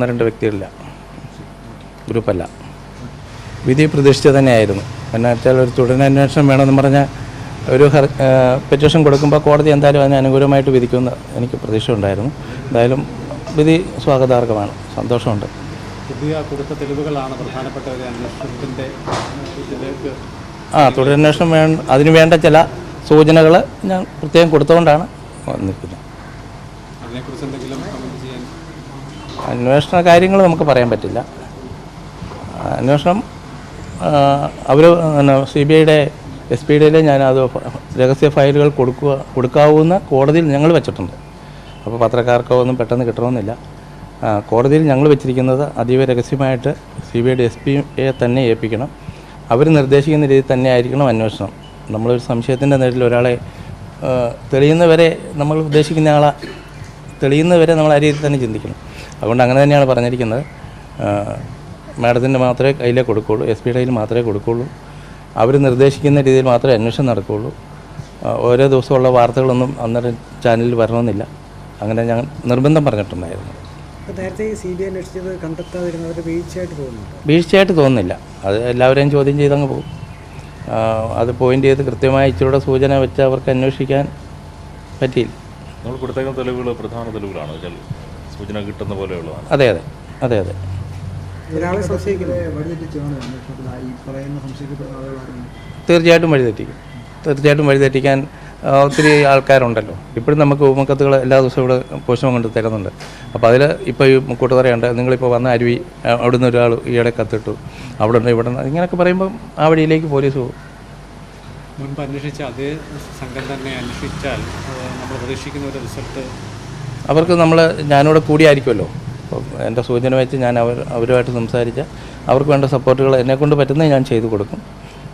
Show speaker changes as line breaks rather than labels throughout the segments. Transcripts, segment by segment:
2 വ്യക്തികളില്ല, ഗ്രൂപ്പല്ല. വിധി പ്രതീക്ഷിച്ച തന്നെയായിരുന്നു. എന്നാ വെച്ചാൽ ഒരു തുടരന്വേഷണം വേണമെന്ന് പറഞ്ഞാൽ ഒരു പെറ്റീഷൻ കൊടുക്കുമ്പോൾ കോടതി എന്തായാലും അതിന് അനുകൂലമായിട്ട് വിധിക്കുമെന്ന് എനിക്ക് പ്രതീക്ഷ ഉണ്ടായിരുന്നു. എന്തായാലും വിധി സ്വാഗതാർഹമാണ്, സന്തോഷമുണ്ട്.
പുതിയ കൊടുത്ത തെളിവുകളാണ് പ്രധാനപ്പെട്ട ഒരു അന്വേഷണത്തിൻ്റെ ഇതിലേക്ക്
തുടരന്വേഷണം അതിന് വേണ്ട ചില സൂചനകൾ ഞാൻ പ്രത്യേകം കൊടുത്തുകൊണ്ടാണ് വന്നിരിക്കുന്നത്.
അതിനെക്കുറിച്ച് എന്തെങ്കിലും കമൻറ്റ് ചെയ്യാൻ?
അന്വേഷണ കാര്യങ്ങൾ നമുക്ക് പറയാൻ പറ്റില്ല. അന്വേഷണം അവർ CBIയുടെ SPD ഞാനത് രഹസ്യ ഫയലുകൾ കൊടുക്കാവുന്ന കോടതിയിൽ ഞങ്ങൾ വെച്ചിട്ടുണ്ട്. അപ്പോൾ പത്രക്കാർക്കോ ഒന്നും പെട്ടെന്ന് കിട്ടണമെന്നില്ല. കോടതിയിൽ ഞങ്ങൾ വെച്ചിരിക്കുന്നത് അതീവ രഹസ്യമായിട്ട് CBIയുടെ SPയെ തന്നെ ഏൽപ്പിക്കണം. അവർ നിർദ്ദേശിക്കുന്ന രീതിയിൽ തന്നെ ആയിരിക്കണം അന്വേഷണം. നമ്മളൊരു സംശയത്തിൻ്റെ നേരിൽ ഒരാളെ തെളിയുന്നവരെ നമ്മൾ ഉദ്ദേശിക്കുന്ന ആളെ തെളിയുന്നവരെ നമ്മൾ ആ രീതിയിൽ തന്നെ ചിന്തിക്കണം. അതുകൊണ്ട് അങ്ങനെ തന്നെയാണ് പറഞ്ഞിരിക്കുന്നത്. മാഡത്തിൻ്റെ മാത്രമേ കയ്യിലേ കൊടുക്കുകയുള്ളൂ, SPയുടെ കയ്യിൽ മാത്രമേ കൊടുക്കുകയുള്ളൂ. അവർ നിർദ്ദേശിക്കുന്ന രീതിയിൽ മാത്രമേ അന്വേഷണം നടക്കുകയുള്ളൂ. ഓരോ ദിവസമുള്ള വാർത്തകളൊന്നും അന്നേരം ചാനലിൽ വരണമെന്നില്ല. അങ്ങനെ ഞങ്ങൾ നിർബന്ധം പറഞ്ഞിട്ടുണ്ടായിരുന്നു.
നേരത്തെ CBI അന്വേഷിച്ചത് കണ്ടെത്താതിരുന്നവർ
വീഴ്ചയായിട്ട് തോന്നുന്നില്ല. അത് എല്ലാവരെയും ചോദ്യം ചെയ്തങ്ങ് പോകും. അത് പോയിൻ്റ് ചെയ്ത് കൃത്യമായി ഇച്ചിരൂടെ സൂചന വെച്ച് അവർക്ക് അന്വേഷിക്കാൻ പറ്റിയില്ല.
നമ്മൾ കൊടുത്തേക്കുന്ന തെളിവുകൾ പ്രധാന തെളിവുകളാണ്, സൂചന കിട്ടുന്ന പോലെയുള്ളതാണ്.
അതെ അതെ അതെ അതെ തീർച്ചയായിട്ടും വഴിതെറ്റിക്കാൻ ഒത്തിരി ആൾക്കാരുണ്ടല്ലോ. ഇപ്പോഴും നമുക്ക് ഉപമുഖത്തുകൾ എല്ലാ ദിവസവും ഇവിടെ പോഷണം കൊണ്ട് തരുന്നുണ്ട്. അപ്പോൾ അതിൽ ഇപ്പോൾ ഈ കൂട്ടുതറയുണ്ട്, നിങ്ങളിപ്പോൾ വന്ന അരുവി അവിടുന്ന് ഒരാൾ ഈയിടെ കത്തിട്ടു, അവിടെ ഉണ്ട് ഇവിടെ ഇങ്ങനെയൊക്കെ പറയുമ്പം ആ വഴിയിലേക്ക് പോലീസ് പോകും.
മുൻപ് അന്വേഷിച്ച അതേ സംഘം തന്നെ അന്വേഷിച്ചാൽ നമ്മൾ പ്രതീക്ഷിക്കുന്ന ഒരു റിസൾട്ട്
അവർക്ക് ഞാനിവിടെ കൂടിയായിരിക്കുമല്ലോ. അപ്പോൾ എൻ്റെ സൂചന വെച്ച് ഞാൻ അവരുമായിട്ട് സംസാരിച്ച് അവർക്ക് വേണ്ട സപ്പോർട്ടുകൾ എന്നെക്കൊണ്ട് പറ്റുന്നത് ഞാൻ ചെയ്തു കൊടുക്കും.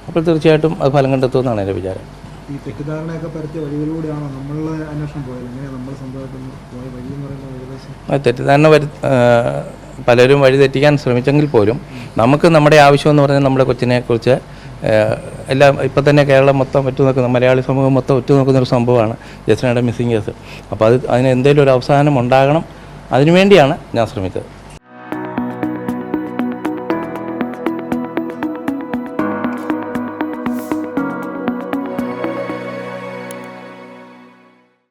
അപ്പോൾ തീർച്ചയായിട്ടും അത് ഫലം കണ്ടെത്തുമെന്നാണ് എൻ്റെ വിചാരം.
ഈ തെറ്റിദ്ധാരണയൊക്കെ പരത്തിയ വഴികളിലൂടെയാണോ നമ്മളുടെ അന്വേഷണം പോയത്? എങ്ങനെയാണ് നമ്മൾ സ്വന്തമായിട്ട് പോയ വഴി എന്ന് പറയുന്നത്?
തെറ്റിദ്ധാരണ പലരും വഴിതെറ്റിക്കാൻ ശ്രമിച്ചെങ്കിൽ പോലും നമുക്ക് നമ്മുടെ ആവശ്യമെന്ന് പറഞ്ഞാൽ നമ്മുടെ കൊച്ചിനെക്കുറിച്ച് എല്ലാം ഇപ്പം തന്നെ കേരളം മൊത്തം ഒറ്റുനോക്കുന്ന, മലയാളി സമൂഹം മൊത്തം ഒറ്റുനോക്കുന്നൊരു സംഭവമാണ് ജസ്റ്റിനയുടെ മിസ്സിംഗ് കേസ്. അപ്പോൾ അതിന് എന്തെങ്കിലും ഒരു അവസാനം ഉണ്ടാകണം, അതിനുവേണ്ടിയാണ് ഞാൻ ശ്രമിച്ചത്.